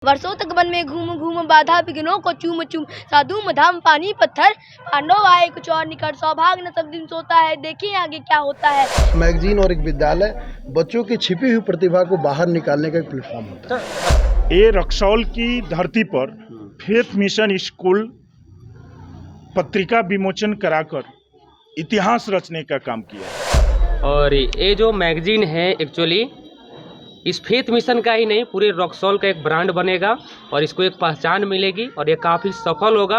वर्षों तक वन में घूम घूम बाधा विघ्नों को चूम चूम, साधु मधाम पानी पत्थर, पांडव आए कुछ और निकट, सौभाग्य न सब दिन सोता है, देखिए आगे क्या होता है। मैगजीन और एक विद्यालय बच्चों की छिपी हुई प्रतिभा को बाहर निकालने का एक प्लेटफॉर्म होता है। ये रक्सौल की धरती पर फेथ मिशन स्कूल पत्रिका विमोचन कराकर इतिहास रचने का काम किया। और ये जो मैगजीन है एक्चुअली इस फेथ मिशन का ही नहीं, पूरे रक्सौल का एक ब्रांड बनेगा और इसको एक पहचान मिलेगी और ये काफ़ी सफल होगा।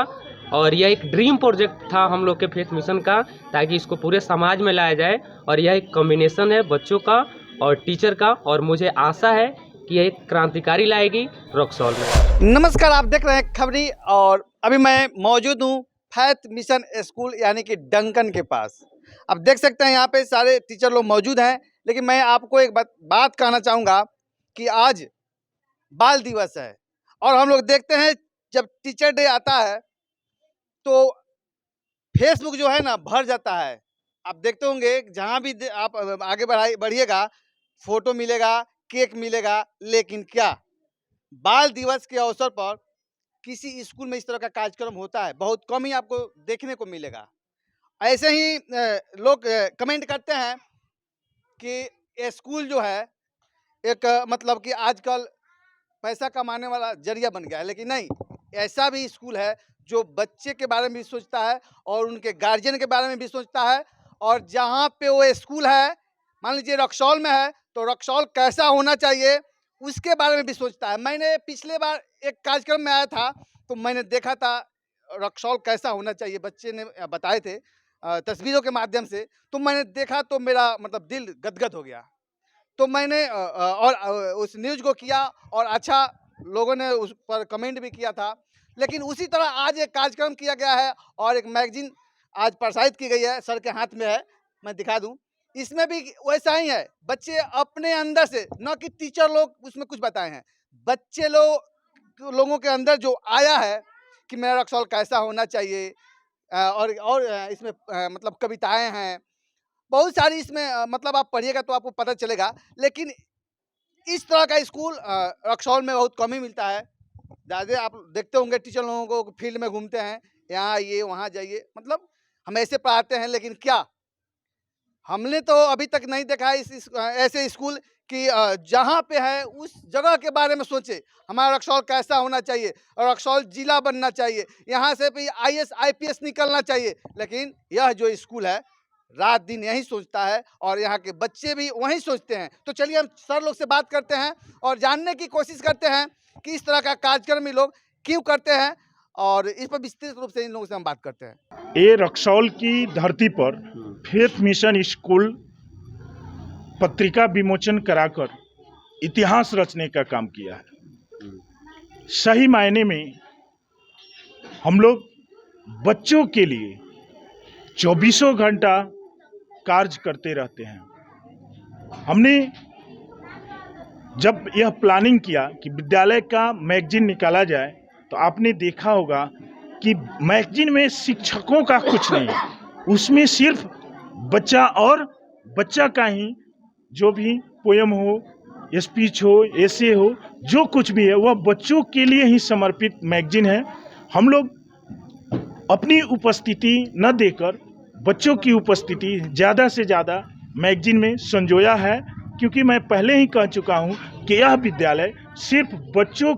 और यह एक ड्रीम प्रोजेक्ट था हम लोग के फेथ मिशन का, ताकि इसको पूरे समाज में लाया जाए। और यह एक कॉम्बिनेशन है बच्चों का और टीचर का, और मुझे आशा है कि यह एक क्रांतिकारी लाएगी रक्सौल में। नमस्कार, आप देख रहे हैं खबरी और अभी मैं मौजूद हूँ फेथ मिशन स्कूल यानी कि डंकन के पास। आप देख सकते हैं यहाँ पे सारे टीचर लोग मौजूद हैं, लेकिन मैं आपको एक बात कहना चाहूँगा कि आज बाल दिवस है और हम लोग देखते हैं जब टीचर डे आता है तो फेसबुक जो है ना भर जाता है। आप देखते होंगे जहाँ भी आप आगे बढ़िएगा फोटो मिलेगा, केक मिलेगा, लेकिन क्या बाल दिवस के अवसर पर किसी स्कूल में इस तरह का कार्यक्रम होता है? बहुत कम ही आपको देखने को मिलेगा। ऐसे ही लोग कमेंट करते हैं कि ये स्कूल जो है एक मतलब कि आजकल पैसा कमाने वाला जरिया बन गया है, लेकिन नहीं, ऐसा भी स्कूल है जो बच्चे के बारे में भी सोचता है और उनके गार्जियन के बारे में भी सोचता है। और जहाँ पे वो स्कूल है, मान लीजिए रक्सौल में है, तो रक्सौल कैसा होना चाहिए उसके बारे में भी सोचता है। मैंने पिछले बार एक कार्यक्रम में आया था तो मैंने देखा था रक्सौल कैसा होना चाहिए, बच्चे ने बताए थे तस्वीरों के माध्यम से, तो मैंने देखा तो मेरा मतलब दिल गदगद हो गया। तो मैंने उस न्यूज़ को किया और अच्छा लोगों ने उस पर कमेंट भी किया था। लेकिन उसी तरह आज एक कार्यक्रम किया गया है और एक मैगजीन आज प्रसारित की गई है, सर के हाथ में है, मैं दिखा दूं। इसमें भी वैसा ही है, बच्चे अपने अंदर से, न कि टीचर लोग उसमें कुछ बताए हैं, बच्चे लोगों के अंदर जो आया है कि मेरा रक्सौल कैसा होना चाहिए। और इसमें मतलब कविताएं हैं बहुत सारी, इसमें मतलब आप पढ़िएगा तो आपको पता चलेगा। लेकिन इस तरह का स्कूल रक्सौल में बहुत कम ही मिलता है। ज़्यादा आप देखते होंगे टीचर लोगों को फील्ड में घूमते हैं, यहाँ आइए वहाँ जाइए, मतलब हम ऐसे पढ़ाते हैं। लेकिन क्या हमने तो अभी तक नहीं देखा है ऐसे स्कूल कि जहाँ पे है उस जगह के बारे में सोचे हमारा रक्सौल कैसा होना चाहिए और रक्सौल जिला बनना चाहिए, यहाँ से भी IAS IPS निकलना चाहिए। लेकिन यह जो स्कूल है रात दिन यही सोचता है और यहाँ के बच्चे भी वही सोचते हैं। तो चलिए हम सर लोग से बात करते हैं और जानने की कोशिश करते हैं कि इस तरह का कार्यक्रम ये लोग क्यों करते हैं, और इस पर विस्तृत रूप से इन लोगों से हम बात करते हैं। ये रक्सौल की धरती पर फेथ मिशन स्कूल पत्रिका विमोचन कराकर इतिहास रचने का काम किया है। सही मायने में हम लोग बच्चों के लिए 24 घंटा कार्य करते रहते हैं। हमने जब यह प्लानिंग किया कि विद्यालय का मैगजीन निकाला जाए, तो आपने देखा होगा कि मैगजीन में शिक्षकों का कुछ नहीं, उसमें सिर्फ बच्चा और बच्चा का ही जो भी पोयम हो, स्पीच हो, एसे हो, जो कुछ भी है वह बच्चों के लिए ही समर्पित मैगजीन है। हम लोग अपनी उपस्थिति न देकर बच्चों की उपस्थिति ज़्यादा से ज़्यादा मैगजीन में संजोया है, क्योंकि मैं पहले ही कह चुका हूँ कि यह विद्यालय सिर्फ बच्चों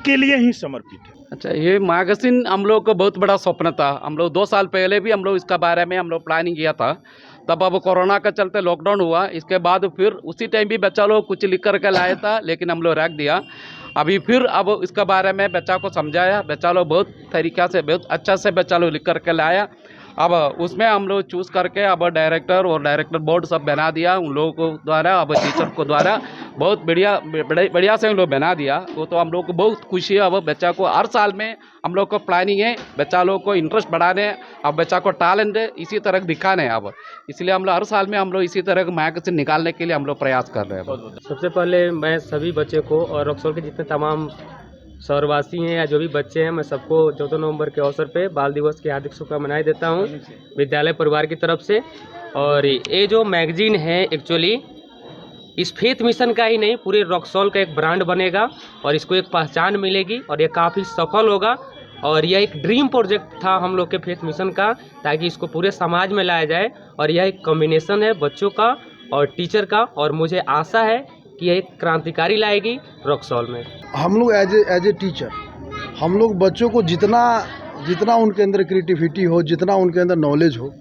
के लिए ही समर्पित है। अच्छा, ये मैगजीन हम लोग को बहुत बड़ा स्वप्न था। हम लोग 2 साल पहले भी हम लोग इसका बारे में हम लोग प्लानिंग किया था, तब अब कोरोना का चलते लॉकडाउन हुआ। इसके बाद फिर उसी टाइम भी बच्चा लोग कुछ लिख कर के लाया था, लेकिन हम लोग रख दिया। अभी फिर अब इसके बारे में बच्चा को समझाया, बच्चा लोग बहुत तरीक़ा से बहुत अच्छा से बच्चा लोग लिख कर के लाया। अब उसमें हम लोग चूज़ करके अब डायरेक्टर और डायरेक्टर बोर्ड सब बना दिया उन लोगों को द्वारा, अब टीचर को द्वारा बहुत बढ़िया से हम लोग बना दिया। वो तो हम लोग को बहुत खुशी है। अब बच्चा को हर साल में हम लोग को प्लानिंग है बच्चा लोग को इंटरेस्ट बढ़ाने, अब बच्चा को टैलेंट इसी तरह दिखाने हैं। अब इसलिए हम लोग हर साल में हम लोग इसी तरह मैगजीन निकालने के लिए हम लोग प्रयास कर रहे हैं। सबसे पहले मैं सभी बच्चे को और रक्सौल के जितने तमाम शहरवासी हैं या जो भी बच्चे हैं, मैं सबको 14 नवंबर के अवसर पे बाल दिवस की हार्दिक शुभकामनाएं देता हूं विद्यालय परिवार की तरफ से। और ये जो मैगजीन है एक्चुअली इस फेथ मिशन का ही नहीं, पूरे रॉक्सॉल का एक ब्रांड बनेगा और इसको एक पहचान मिलेगी और ये काफ़ी सफल होगा। और यह एक ड्रीम प्रोजेक्ट था हम लोग के फेथ मिशन का, ताकि इसको पूरे समाज में लाया जाए। और यह एक कॉम्बिनेशन है बच्चों का और टीचर का, और मुझे आशा है कि यह एक क्रांतिकारी लाएगी रॉक्सॉल में। हम लोग एज ए टीचर हम लोग बच्चों को जितना उनके अंदर क्रिएटिविटी हो, जितना उनके अंदर नॉलेज हो,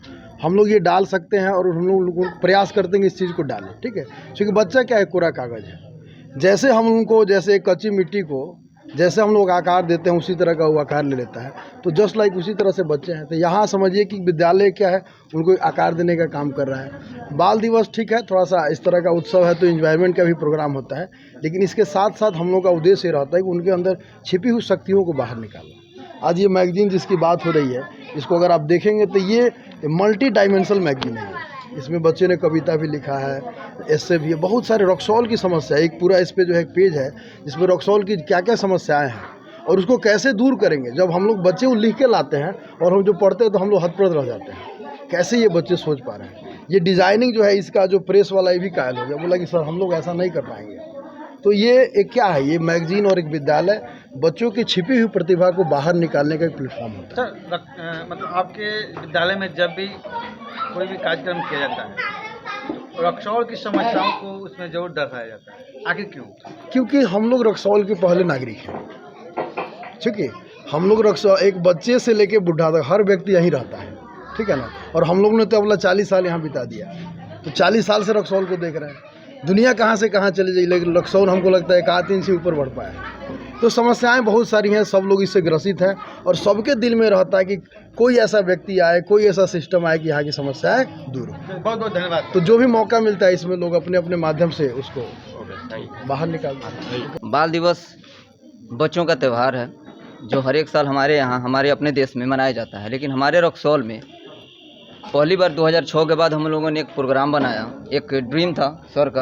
हम लोग ये डाल सकते हैं और हम लोग प्रयास करते हैं कि इस चीज़ को डालें। ठीक है, क्योंकि बच्चा क्या है, कोरा कागज़ है। जैसे हम उनको, जैसे एक कच्ची मिट्टी को जैसे हम लोग आकार देते हैं, उसी तरह का वो आकार ले लेता है। तो जस्ट लाइक उसी तरह से बच्चे हैं। तो यहाँ समझिए कि विद्यालय क्या है, उनको आकार देने का काम कर रहा है। बाल दिवस ठीक है, थोड़ा सा इस तरह का उत्सव है तो एंजॉयमेंट का भी प्रोग्राम होता है, लेकिन इसके साथ साथ हम लोग का उद्देश्य ये रहता है कि उनके अंदर छिपी हुई शक्तियों को बाहर निकालना। आज ये मैगजीन जिसकी बात हो रही है, इसको अगर आप देखेंगे तो ये मल्टी डायमेंशनल मैगजीन है। इसमें बच्चे ने कविता भी लिखा है, ऐसे भी है, बहुत सारे रॉक्सॉल की समस्या, एक पूरा इस पे जो है एक पेज है जिसमें रॉक्सॉल की क्या क्या समस्याएं हैं और उसको कैसे दूर करेंगे। जब हम लोग बच्चे को लिख के लाते हैं और हम जो पढ़ते हैं तो हम लोग हतप्रभ रह जाते हैं, कैसे ये बच्चे सोच पा रहे हैं। ये डिज़ाइनिंग जो है इसका, जो प्रेस वाला ये भी कायल हो गया, बोला कि सर हम लोग ऐसा नहीं कर पाएंगे। तो ये एक क्या है, ये मैगजीन और एक विद्यालय बच्चों की छिपी हुई प्रतिभा को बाहर निकालने का एक प्लेटफॉर्म होता है। सर मतलब आपके विद्यालय में जब भी कोई भी कार्यक्रम किया जाता है, रॉक्सॉल की समस्याओं को उसमें जरूर दर्शाया जाता है। आखिर क्यों? क्योंकि हम लोग रॉक्सॉल के पहले नागरिक हैं। ठीक है, हम लोग रॉक्सॉल, एक बच्चे से लेके बुढ़ा तक हर व्यक्ति यहीं रहता है। ठीक है ना, और हम लोग ने तो अपना 40 साल यहाँ बिता दिया, तो 40 साल से रॉक्सॉल को देख रहे हैं। दुनिया कहाँ से कहाँ चली जाएगी, लेकिन रॉक्सॉल हमको लगता है 1 इंच से ऊपर बढ़ पाया है। तो समस्याएं बहुत सारी हैं, सब लोग इससे ग्रसित हैं और सबके दिल में रहता है कि कोई ऐसा व्यक्ति आए, कोई ऐसा सिस्टम आए कि यहाँ की समस्याएं दूर हो। बहुत बहुत धन्यवाद। तो जो भी मौका मिलता है इसमें लोग अपने अपने माध्यम से उसको बाहर निकालते हैं। बाल दिवस बच्चों का त्यौहार है जो हर एक साल हमारे यहाँ, हमारे अपने देश में मनाया जाता है। लेकिन हमारे रॉक्सॉल में पहली बार 2006 के बाद हम लोगों ने एक प्रोग्राम बनाया। एक ड्रीम था सर का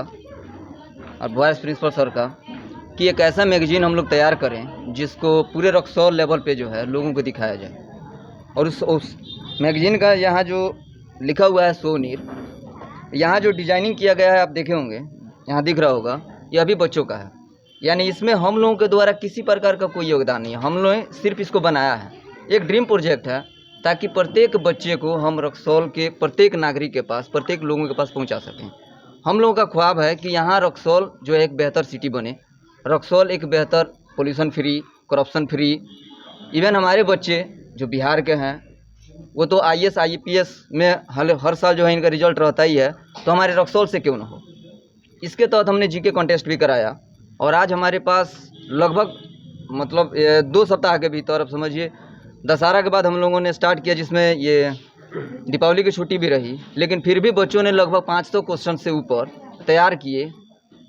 और वाइस प्रिंसिपल सर का कि एक ऐसा मैगजीन हम लोग तैयार करें जिसको पूरे रॉक्सॉल लेवल पे जो है लोगों को दिखाया जाए। और उस मैगजीन का यहाँ जो लिखा हुआ है सोनीर, यहाँ जो डिजाइनिंग किया गया है आप देखे होंगे, यहाँ दिख रहा होगा, यह भी बच्चों का है। यानी इसमें हम लोगों के द्वारा किसी प्रकार का कोई योगदान नहीं है, हम लोगों ने सिर्फ इसको बनाया है। एक ड्रीम प्रोजेक्ट है ताकि प्रत्येक बच्चे को हम रॉक्सॉल के प्रत्येक नागरिक के पास, प्रत्येक लोगों के पास पहुंचा सकें। हम लोगों का ख्वाब है कि यहाँ रॉक्सॉल जो है एक बेहतर सिटी बने, रॉक्सॉल एक बेहतर pollution free, corruption free. Even हमारे बच्चे जो बिहार के हैं वो तो IAS IPS में हर साल जो है इनका रिजल्ट रहता ही है, तो हमारे रॉक्सॉल से क्यों ना हो। इसके तहत हमने GK कॉन्टेस्ट भी कराया और आज हमारे पास लगभग मतलब 2 सप्ताह के भीतर, अब समझिए दशहरा के बाद हम लोगों ने स्टार्ट किया, जिसमें ये दीपावली की छुट्टी भी रही, लेकिन फिर भी बच्चों ने लगभग 500 क्वेश्चन से ऊपर तैयार किए।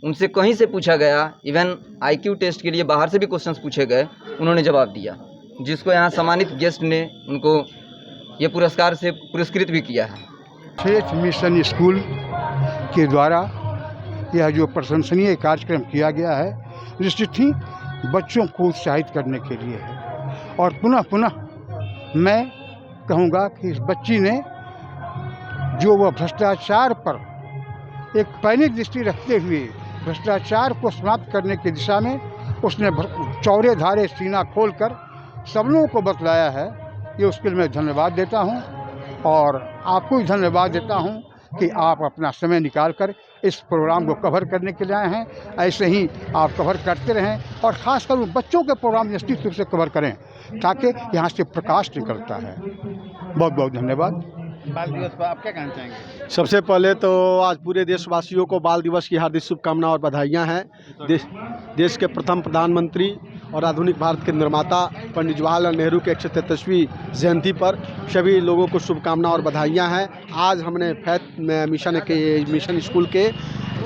उनसे कहीं से पूछा गया, इवन IQ टेस्ट के लिए बाहर से भी क्वेश्चंस पूछे गए, उन्होंने जवाब दिया, जिसको यहाँ सम्मानित गेस्ट ने उनको ये पुरस्कार से पुरस्कृत भी किया है। फेथ मिशन स्कूल के द्वारा यह जो प्रशंसनीय कार्यक्रम किया गया है, निश्चित ही बच्चों को उत्साहित करने के लिए है। और पुनः पुनः मैं कहूँगा कि इस बच्ची ने जो वह भ्रष्टाचार पर एक पैनिक दृष्टि रखते हुए भ्रष्टाचार को समाप्त करने की दिशा में उसने चौड़े धारे सीना खोलकर सब लोगों को बतलाया है, ये उसके लिए मैं धन्यवाद देता हूँ। और आपको भी धन्यवाद देता हूँ कि आप अपना समय निकाल कर इस प्रोग्राम को कवर करने के लिए आए हैं। ऐसे ही आप कवर करते रहें और ख़ासकर उन बच्चों के प्रोग्राम निश्चित रूप से कवर करें ताकि यहाँ से प्रकाश निकलता है। बहुत बहुत धन्यवाद। बाल दिवस पर आप क्या कहना चाहेंगे? सबसे पहले तो आज पूरे देशवासियों को बाल दिवस की हार्दिक शुभकामनाएं और बधाइयाँ हैं। देश के प्रथम प्रधानमंत्री और आधुनिक भारत के निर्माता पंडित जवाहरलाल नेहरू के 133वीं जयंती पर सभी लोगों को शुभकामनाएं और बधाइयाँ हैं। आज हमने फेथ मिशन स्कूल के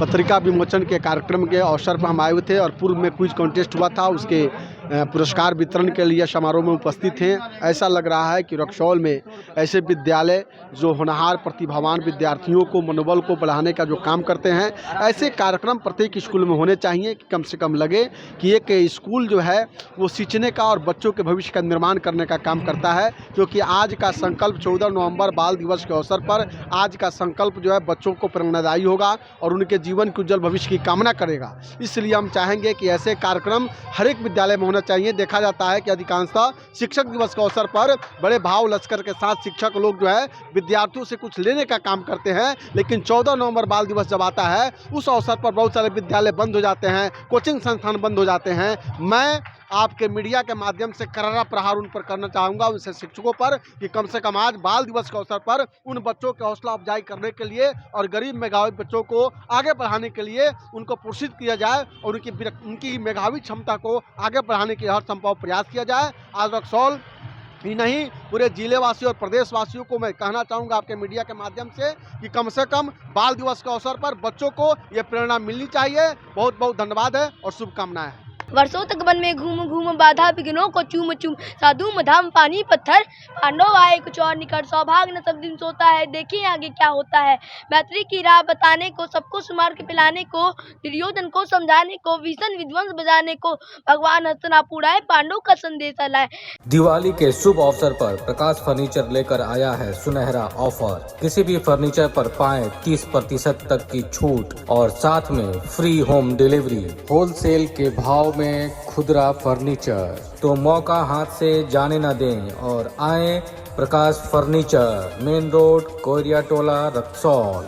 पत्रिका विमोचन के कार्यक्रम के अवसर पर हम आए हुए थे और पूर्व में क्विज कॉन्टेस्ट हुआ था, उसके पुरस्कार वितरण के लिए समारोह में उपस्थित हैं। ऐसा लग रहा है कि रक्सौल में ऐसे विद्यालय जो होनहार प्रतिभावान विद्यार्थियों को मनोबल को बढ़ाने का जो काम करते हैं, ऐसे कार्यक्रम प्रत्येक स्कूल में होने चाहिए कि कम से कम लगे कि एक स्कूल जो है वो सींचने का और बच्चों के भविष्य का निर्माण करने का काम करता है। क्योंकि आज का संकल्प 14 नवंबर बाल दिवस के अवसर पर आज का संकल्प जो है बच्चों को प्रेरणादायी होगा और उनके जीवन के उज्जवल भविष्य की कामना करेगा। इसलिए हम चाहेंगे कि ऐसे कार्यक्रम हर एक विद्यालय में होना चाहिए। देखा जाता है कि अधिकांशतः शिक्षक दिवस के अवसर पर बड़े भाव लश्कर के साथ शिक्षक लोग जो है विद्यार्थियों से कुछ लेने का काम करते हैं, लेकिन 14 नवंबर बाल दिवस जब आता है उस अवसर पर बहुत सारे विद्यालय बंद हो जाते हैं, कोचिंग संस्थान बंद हो जाते हैं। मैं आपके मीडिया के माध्यम से करारा प्रहार उन पर करना चाहूँगा, उनसे शिक्षकों पर, कि कम से कम आज बाल दिवस के अवसर पर उन बच्चों की हौसला अफजाई करने के लिए और गरीब मेधावी बच्चों को आगे बढ़ाने के लिए उनको प्रोत्साहित किया जाए और उनकी मेधावी क्षमता को आगे बढ़ाने के हर संभव प्रयास किया जाए। आज रक्सौल ही नहीं पूरे जिले वासियों और प्रदेशवासियों को मैं कहना चाहूँगा आपके मीडिया के माध्यम से कम बाल दिवस के अवसर पर बच्चों को ये प्रेरणा मिलनी चाहिए। बहुत बहुत धन्यवाद है और शुभकामनाएं। वर्षों तक वन में घूम घूम बाधा विघ्नों को चूम चूम साधु मधाम पानी पत्थर पांडव आए कुछ और निकट सौभाग्य न सब दिन सोता है। देखिए आगे क्या होता है। मैत्री की राह बताने को, सबको सुमार्ग पिलाने को, दुर्योधन को समझाने को, भीषण विध्वंस बजाने को भगवान हस्तिनापुर उड़ाए पांडव का संदेश लाए। दिवाली के शुभ अवसर पर प्रकाश फर्नीचर लेकर आया है सुनहरा ऑफर। किसी भी फर्नीचर पर पाएं 30% तक की छूट और साथ में फ्री होम डिलीवरी। होलसेल के भाव में खुदरा फर्नीचर, तो मौका हाथ से जाने न दें और आए प्रकाश फर्नीचर, मेन रोड, कोरिया टोला, रक्सौल।